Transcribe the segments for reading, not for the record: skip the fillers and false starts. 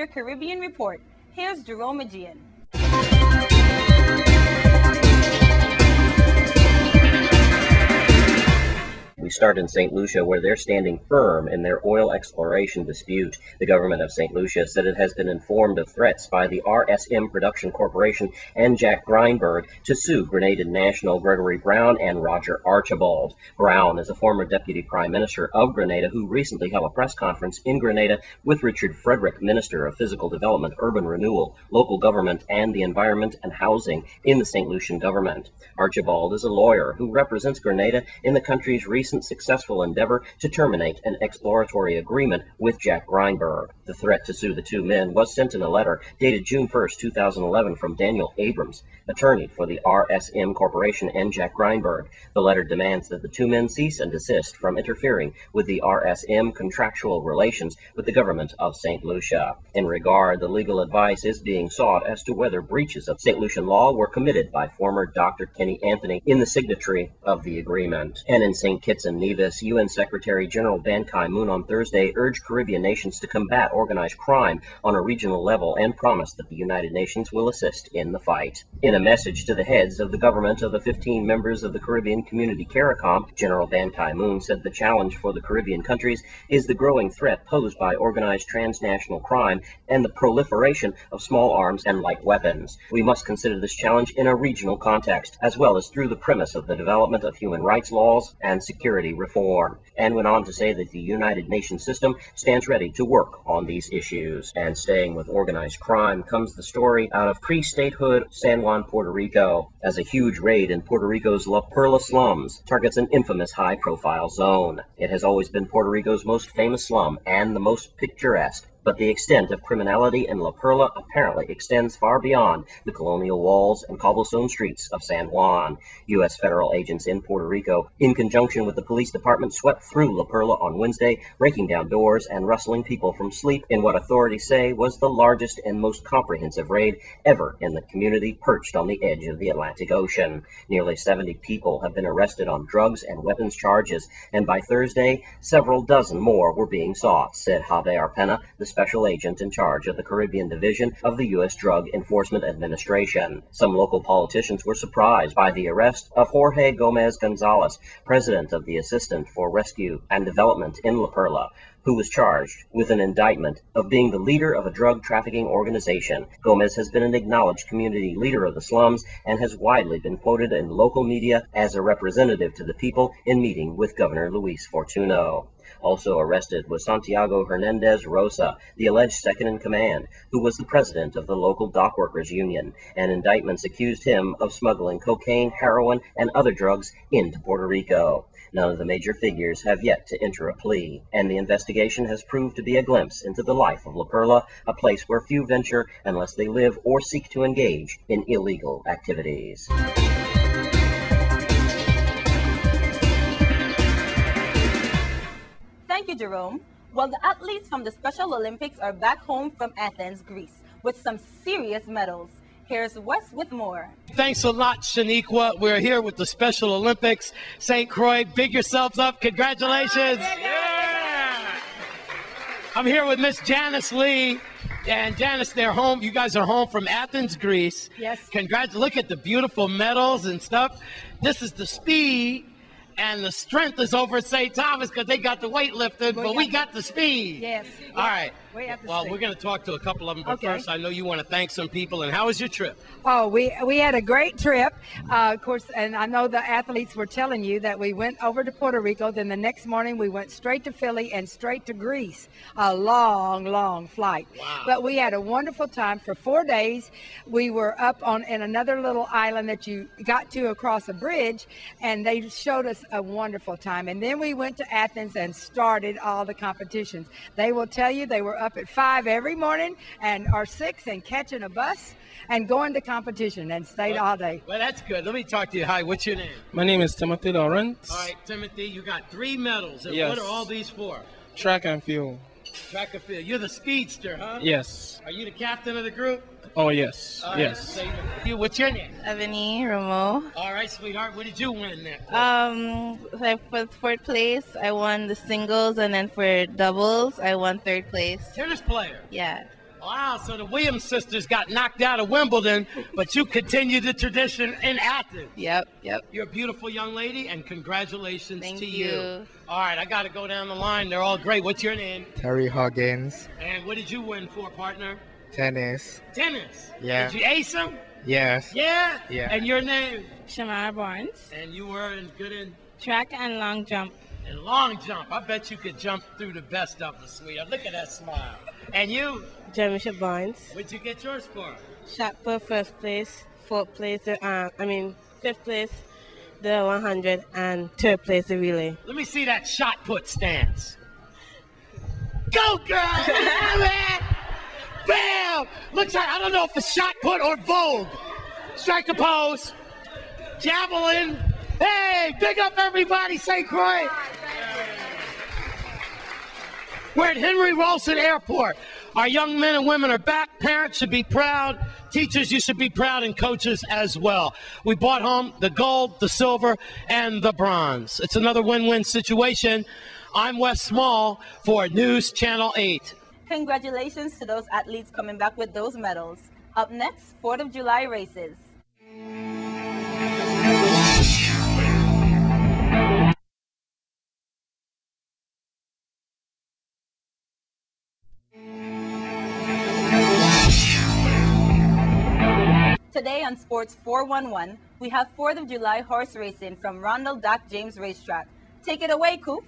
your Caribbean Report. Here's Jerome Aegean. We start in St. Lucia, where they're standing firm in their oil exploration dispute. The government of St. Lucia said it has been informed of threats by the RSM Production Corporation and Jack Greinberg to sue Grenada national Gregory Brown and Roger Archibald. Brown is a former deputy prime minister of Grenada who recently held a press conference in Grenada with Richard Frederick, Minister of Physical Development, Urban Renewal, Local Government, and the Environment and Housing in the St. Lucian government. Archibald is a lawyer who represents Grenada in the country's recent successful endeavor to terminate an exploratory agreement with Jack Greinberg. The threat to sue the two men was sent in a letter dated June 1, 2011 from Daniel Abrams, attorney for the RSM Corporation and Jack Greinberg. The letter demands that the two men cease and desist from interfering with the RSM contractual relations with the government of St. Lucia. In regard, the legal advice is being sought as to whether breaches of St. Lucian law were committed by former Dr. Kenny Anthony in the signatory of the agreement. And in St. Kitts and Nevis, UN Secretary General Ban Ki-moon on Thursday urged Caribbean nations to combat organized crime on a regional level and promised that the United Nations will assist in the fight. In a message to the heads of the government of the 15 members of the Caribbean Community CARICOM, General Ban Ki-moon said the challenge for the Caribbean countries is the growing threat posed by organized transnational crime and the proliferation of small arms and light weapons. We must consider this challenge in a regional context, as well as through the premise of the development of human rights laws and security reform, and went on to say that the United Nations system stands ready to work on these issues. And staying with organized crime comes the story out of pre-statehood San Juan, Puerto Rico, as a huge raid in Puerto Rico's La Perla slums targets an infamous high-profile zone. It has always been Puerto Rico's most famous slum and the most picturesque, but the extent of criminality in La Perla apparently extends far beyond the colonial walls and cobblestone streets of San Juan. U.S. federal agents in Puerto Rico, in conjunction with the police department, swept through La Perla on Wednesday, breaking down doors and rustling people from sleep in what authorities say was the largest and most comprehensive raid ever in the community perched on the edge of the Atlantic Ocean. Nearly 70 people have been arrested on drugs and weapons charges, and by Thursday, several dozen more were being sought, said Javier Pena, the special agent in charge of the Caribbean Division of the U.S. Drug Enforcement Administration. Some local politicians were surprised by the arrest of Jorge Gomez Gonzalez, president of the Assistant for Rescue and Development in La Perla, who was charged with an indictment of being the leader of a drug trafficking organization. Gomez has been an acknowledged community leader of the slums and has widely been quoted in local media as a representative to the people in meeting with Governor Luis Fortuno. Also arrested was Santiago Hernandez Rosa, the alleged second-in-command, who was the president of the local dockworkers union, and indictments accused him of smuggling cocaine, heroin, and other drugs into Puerto Rico. None of the major figures have yet to enter a plea, and the investigation has proved to be a glimpse into the life of La Perla, a place where few venture unless they live or seek to engage in illegal activities. Thank you, Jerome. Well, the athletes from the Special Olympics are back home from Athens, Greece, with some serious medals. Here's Wes with more. Thanks a lot, Shaniqua. We're here with the Special Olympics. St. Croix, big yourselves up. Congratulations. Yeah. I'm here with Miss Janice Lee. And Janice, they're home. You guys are home from Athens, Greece. Yes. Look at the beautiful medals and stuff. This is the speed. And the strength is over at St. Thomas because they got the weight lifted, but we got the speed. Yes. All right. Well, we're going to talk to a couple of them, but first I know you want to thank some people. And how was your trip? Oh, we had a great trip, of course, and I know the athletes were telling you that we went over to Puerto Rico, then the next morning we went straight to Philly and straight to Greece. A long, long flight. Wow. But we had a wonderful time for 4 days. We were up in another little island that you got to across a bridge, and they showed us a wonderful time. And then we went to Athens and started all the competitions. They will tell you they were up at 5 every morning or 6 and catching a bus and going to competition and stayed all day. Well, that's good. Let me talk to you. Hi, what's your name? My name is Timothy Lawrence. All right, Timothy, you got 3 medals. And yes. What are all these for? Track and field. Track and field. You're the speedster, huh? Yes. Are you the captain of the group? Oh, yes. All right, yes. So what's your name? Ebony Romo. All right, sweetheart. What did you win there? For 4th place, I won the singles, and then for doubles, I won 3rd place. Tennis player? Yeah. Wow, so the Williams sisters got knocked out of Wimbledon, but you continue the tradition in Athens. Yep. You're a beautiful young lady, and congratulations Thank to you. All right, I got to go down the line. They're all great. What's your name? Terry Huggins. And what did you win for, partner? Tennis. Tennis. Yeah. Did you ace them? Yes. Yeah? Yeah. And your name? Shamara Barnes. And you were good in? Track and long jump. And long jump. I bet you could jump through the best of the sweetheart. Look at that smile. And you? Jemisha Barnes. What'd you get yours for? Shot for first place, fifth place, the 100, and third place, the relay. Let me see that shot put stance. Go, girl! Bam! Looks like, I don't know if it's shot put or Vogue. Strike a pose. Javelin. Hey, big up everybody, St. Croix. We're at Henry Rolson Airport. Our young men and women are back. Parents should be proud. Teachers, you should be proud, and coaches as well. We brought home the gold, the silver, and the bronze. It's another win-win situation. I'm Wes Small for News Channel 8. Congratulations to those athletes coming back with those medals. Up next, 4th of July races. Today on Sports 411, we have 4th of July horse racing from Ronald Doc James Racetrack. Take it away, Coop.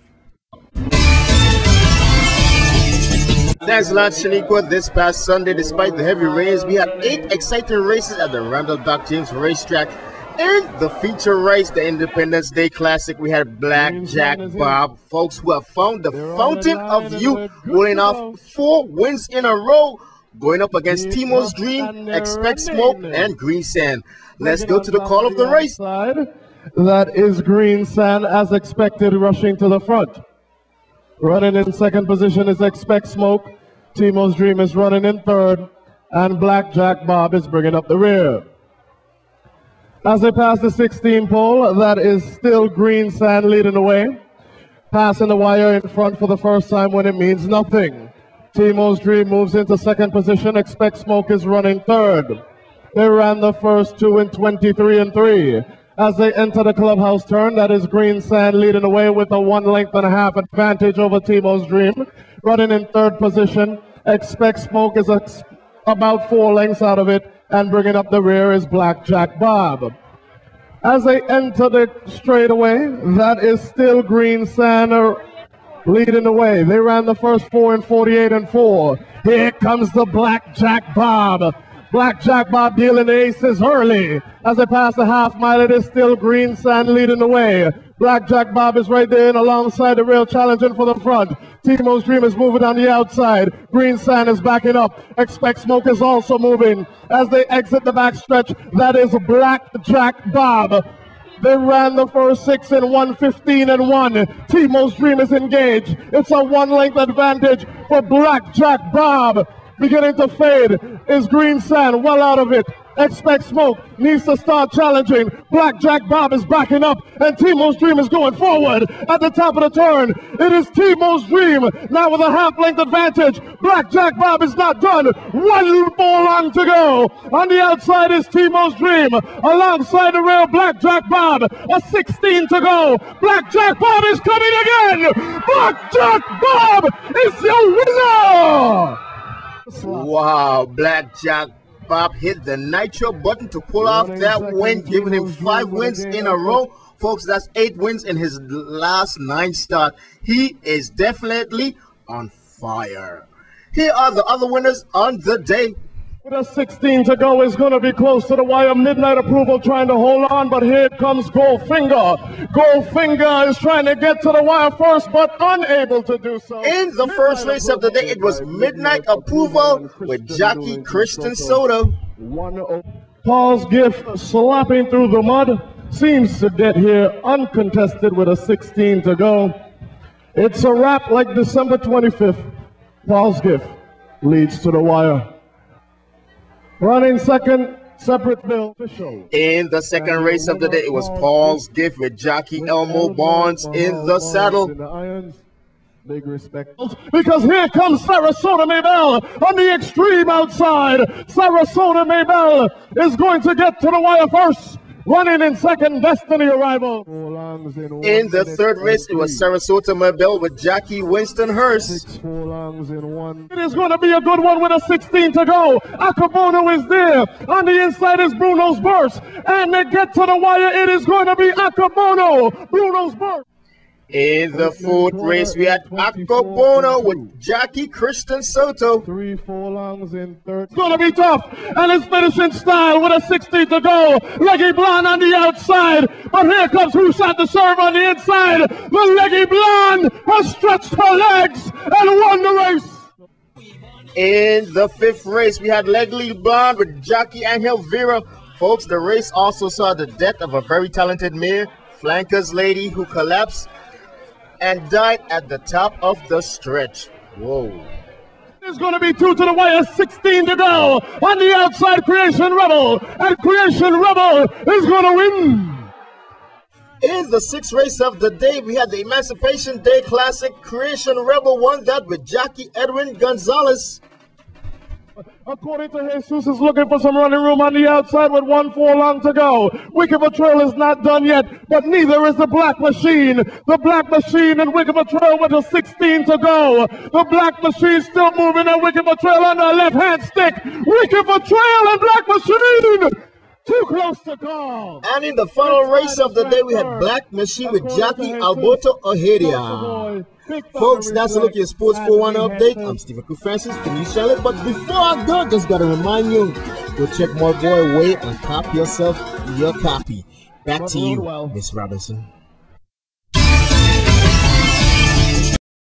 Thanks a lot, Shaniqua. This past Sunday, despite the heavy rains, we had 8 exciting races at the Randall Doc James Racetrack. In the feature race, the Independence Day Classic, we had Blackjack Bob, folks who have found the fountain of youth, rolling off 4 wins in a row, going up against Timo's Dream, Expect Smoke, and Green Sand. Let's go to the call of the race. That is Green Sand, as expected, rushing to the front. Running in second position is Expect Smoke. Timo's Dream is running in third, and Blackjack Bob is bringing up the rear. As they pass the 16 pole, that is still Green Sand leading the way. Passing the wire in front for the first time when it means nothing. Timo's Dream moves into second position. Expect Smoke is running third. They ran the first 2 in 23 and 3. As they enter the clubhouse turn, that is Green Sand leading the way with a 1.5 length advantage over Timo's Dream. Running in third position, Expect Smoke is about 4 lengths out of it, and bringing up the rear is Blackjack Bob. As they enter the straightaway, that is still Green Sand leading the way. They ran the first 4 in 48 and 4. Here comes the Blackjack Bob. Blackjack Bob dealing aces early. As they pass the half mile, it is still Green Sand leading the way. Blackjack Bob is right there and alongside the rail, challenging for the front. Timo's Dream is moving on the outside. Green Sand is backing up. Expect Smoke is also moving. As they exit the backstretch, that is Blackjack Bob. They ran the first 6 in 1:15 and 1. Timo's Dream is engaged. It's a 1 length advantage for Blackjack Bob. Beginning to fade is Green Sand, well out of it. Expect Smoke needs to start challenging. Blackjack Bob is backing up, and Timo's Dream is going forward. At the top of the turn, it is Timo's Dream, now with a half-length advantage. Blackjack Bob is not done. 1 furlong to go. On the outside is Timo's Dream. Alongside the rail, Blackjack Bob. A 16 to go. Blackjack Bob is coming again. Blackjack Bob is your winner. Wow, Blackjack Bob hit the nitro button to pull off that win, giving him 5 wins in a row. Folks, that's 8 wins in his last 9 starts. He is definitely on fire. Here are the other winners on the day. With a 16 to go, is going to be close to the wire. Midnight Approval trying to hold on, but here comes Goldfinger. Goldfinger is trying to get to the wire first, but unable to do so. In the first race of the day, it was Midnight Approval with jockey Christian Soto. Paul's Gift slapping through the mud. Seems to get here uncontested with a 16 to go. It's a wrap like December 25th. Paul's Gift leads to the wire. Running second, separate bill official. In the second race of the day, it was Paul's Gift with jockey Elmo Barnes in the saddle. Big respect. Because here comes Sarasota Maybell on the extreme outside. Sarasota Maybell is going to get to the wire first. Running in second, Destiny Arrival. In the third race, it was Sarasota Maybell with Jackie Winston Hurst. 6 furlongs in 1. It is going to be a good one with a 16 to go. Akabono is there. On the inside is Bruno's Burst. And they get to the wire. It is going to be Akabono. Bruno's Burst. In the fourth race, we had Akabono with Jackie Christian Soto. 3 furlongs in third. It's going to be tough. And it's finishing style with a 16 to go. Leggy Blonde on the outside. But here comes Who Shot the Serve on the inside. The Leggy Blonde has stretched her legs and won the race. In the fifth race, we had Leggy Blonde with Jackie Angel Vera. Folks, the race also saw the death of a very talented mare, Flanker's Lady, who collapsed and died at the top of the stretch. Whoa. There's going to be 2 to the wire, 16 to go. On the outside, Creation Rebel. And Creation Rebel is going to win. In the sixth race of the day, we had the Emancipation Day Classic. Creation Rebel won that with Jackie Edwin Gonzalez. According to Jesus, is looking for some running room on the outside with 1 furlong to go. Wicked Patrol is not done yet, but neither is the Black Machine. The Black Machine and Wicked Patrol with a 16 to go. The Black Machine still moving and Wicked Patrol on the left-hand stick. Wicked Patrol and Black Machine too close to call. And in the final race of the day, we had Black Machine with Jackie Alberto Ojeria. Folks, that's a look at your Sports 4-1 update. I'm Stephen Q. Francis from New Charlotte. But before I go, just got to remind you, go check my boy Wade and cop yourself your copy. Back to you, Miss Robinson.